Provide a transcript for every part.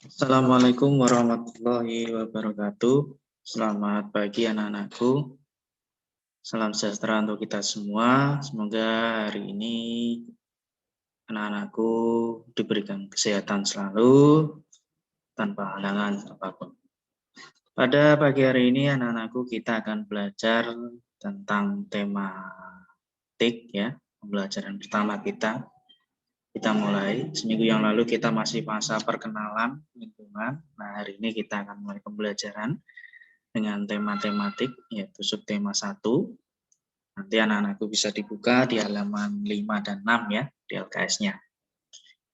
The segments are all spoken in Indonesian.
Assalamualaikum warahmatullahi wabarakatuh. Selamat pagi anak-anakku. Salam sejahtera untuk kita semua. Semoga hari ini anak-anakku diberikan kesehatan selalu tanpa halangan apapun. Pada pagi hari ini anak-anakku kita akan belajar tentang tematik ya, pembelajaran pertama kita. Kita mulai, seminggu yang lalu kita masih masa perkenalan lingkungan. Nah, hari ini kita akan mulai pembelajaran dengan tema tematik, yaitu subtema 1. Nanti anak-anakku bisa dibuka di halaman 5 dan 6 ya, di LKS-nya.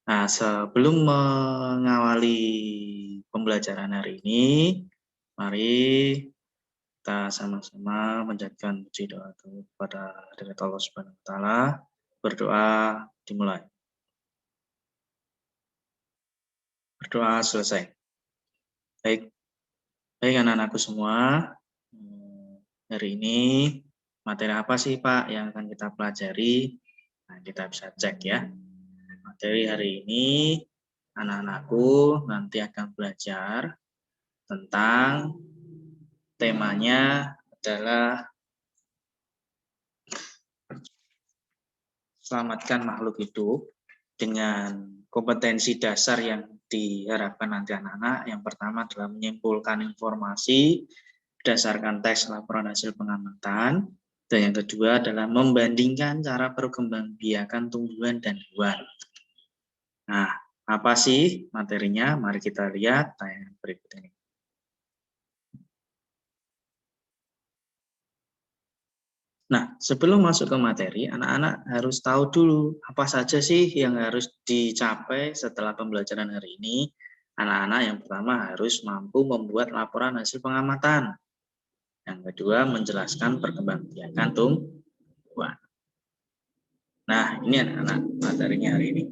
Nah, sebelum mengawali pembelajaran hari ini, mari kita sama-sama menjadikan puji doa kepada Allah Subhanahu wa taala. Berdoa dimulai. Berdoa selesai. Baik anak-anakku semua, hari ini materi apa sih Pak yang akan kita pelajari? Nah, kita bisa cek ya. Materi hari ini anak-anakku nanti akan belajar tentang temanya adalah selamatkan makhluk hidup dengan kompetensi dasar yang diharapkan nanti anak-anak. Yang pertama adalah menyimpulkan informasi berdasarkan teks laporan hasil pengamatan. Dan yang kedua adalah membandingkan cara perkembangbiakan tumbuhan dan hewan. Nah, apa sih materinya? Mari kita lihat tayangan berikut ini. Nah, sebelum masuk ke materi, anak-anak harus tahu dulu apa saja sih yang harus dicapai setelah pembelajaran hari ini. Anak-anak yang pertama harus mampu membuat laporan hasil pengamatan. Yang kedua, menjelaskan perkembangbiakan tumbuhan. Nah, ini anak-anak materinya hari ini.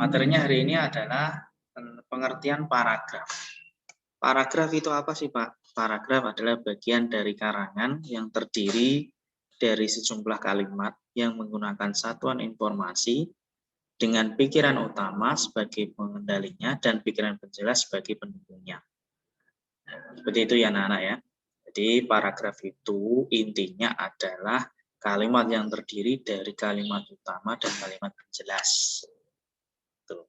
Materinya hari ini adalah pengertian paragraf. Paragraf itu apa sih, Pak? Paragraf adalah bagian dari karangan yang terdiri dari sejumlah kalimat yang menggunakan satuan informasi dengan pikiran utama sebagai pengendalinya dan pikiran penjelas sebagai pendukungnya. Nah, seperti itu ya anak-anak ya. Jadi paragraf itu intinya adalah kalimat yang terdiri dari kalimat utama dan kalimat penjelas. Tuh.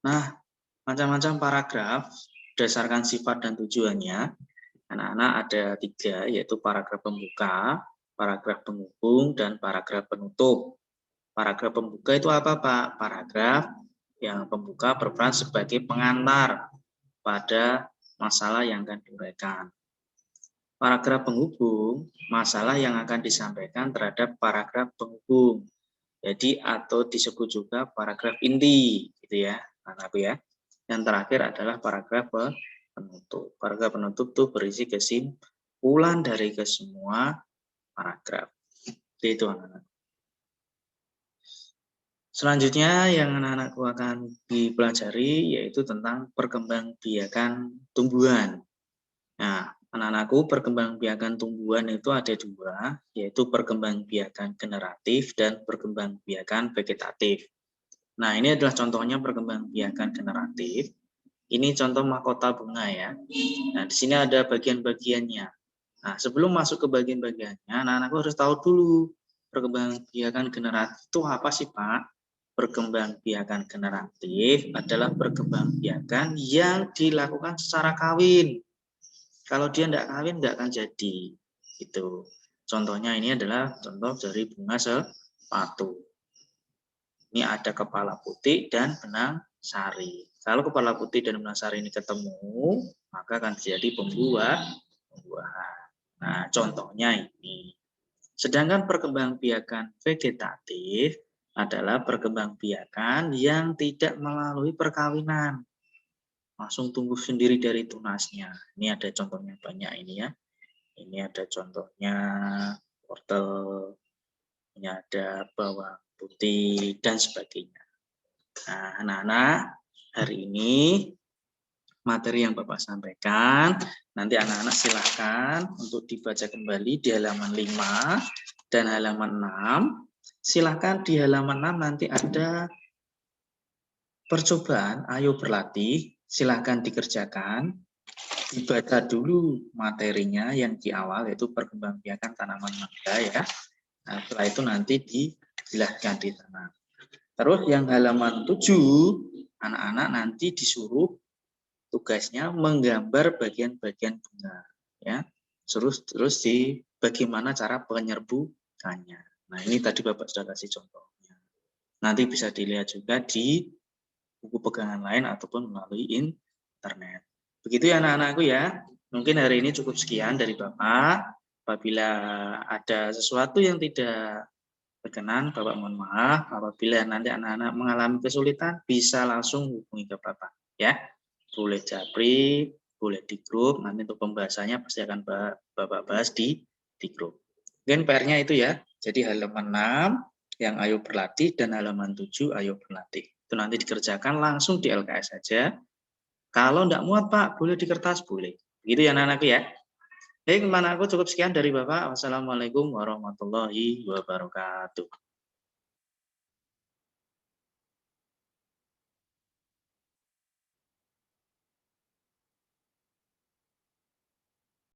Nah, macam-macam paragraf berdasarkan sifat dan tujuannya. Anak-anak ada 3, yaitu paragraf pembuka, paragraf penghubung, dan paragraf penutup. Paragraf pembuka itu apa, Pak? Paragraf yang pembuka berperan sebagai pengantar pada masalah yang akan diuraikan. Paragraf penghubung, masalah yang akan disampaikan terhadap paragraf penghubung. Jadi atau disebut juga paragraf inti, gitu ya, anak ya. Yang terakhir adalah paragraf penutup. Paragraf penutup itu berisi kesimpulan dari kesemua paragraf. Itu anak-anak. Selanjutnya yang anak-anakku akan dipelajari yaitu tentang perkembangbiakan tumbuhan. Nah, anak-anakku perkembangbiakan tumbuhan itu ada 2, yaitu perkembangbiakan generatif dan perkembangbiakan vegetatif. Nah, ini adalah contohnya perkembangbiakan generatif. Ini contoh mahkota bunga ya. Nah, di sini ada bagian-bagiannya. Nah, sebelum masuk ke bagian-bagiannya, anak-anakku harus tahu dulu perkembangbiakan generatif itu apa sih, Pak? Perkembangbiakan generatif adalah perkembangbiakan yang dilakukan secara kawin. Kalau dia tidak kawin, tidak akan jadi. Gitu. Contohnya ini adalah contoh dari bunga sepatu. Ini ada kepala putih dan benang sari. Kalau kepala putih dan benang sari ini ketemu, maka akan terjadi pembuahan. Nah, contohnya ini. Sedangkan perkembangbiakan vegetatif adalah perkembangbiakan yang tidak melalui perkawinan. Langsung tumbuh sendiri dari tunasnya. Ini ada contohnya banyak ini ya. Ini ada contohnya wortel, ini ada bawang putih, dan sebagainya. Nah, anak-anak, hari ini materi yang Bapak sampaikan, nanti anak-anak silahkan untuk dibaca kembali di halaman 5 dan halaman 6. Silahkan di halaman 6 nanti ada percobaan, ayo berlatih, silahkan dikerjakan, dibaca dulu materinya yang di awal, yaitu perkembangbiakan tanaman mangga ya. Nah, setelah itu nanti dijelaskan di sana. Terus yang halaman 7, anak-anak nanti disuruh tugasnya menggambar bagian-bagian bunga ya. Terus di bagaimana cara penyerbukannya. Nah, ini tadi Bapak sudah kasih contohnya. Nanti bisa dilihat juga di buku pegangan lain ataupun melalui internet. Begitu ya anak-anakku ya. Mungkin hari ini cukup sekian dari Bapak. Apabila ada sesuatu yang tidak berkenan, Bapak mohon maaf. Apabila nanti anak-anak mengalami kesulitan, bisa langsung hubungi ke Bapak ya. Boleh japri, boleh di grup, nanti untuk pembahasannya pasti akan Bapak bahas di grup. Mungkin PR-nya itu ya. Jadi halaman 6 yang ayo berlatih dan halaman 7 ayo berlatih. Itu nanti dikerjakan langsung di LKS saja. Kalau enggak muat Pak, boleh di kertas, boleh. Begitu ya anak-anakku ya. Baik, teman aku cukup sekian dari Bapak. Wassalamualaikum warahmatullahi wabarakatuh.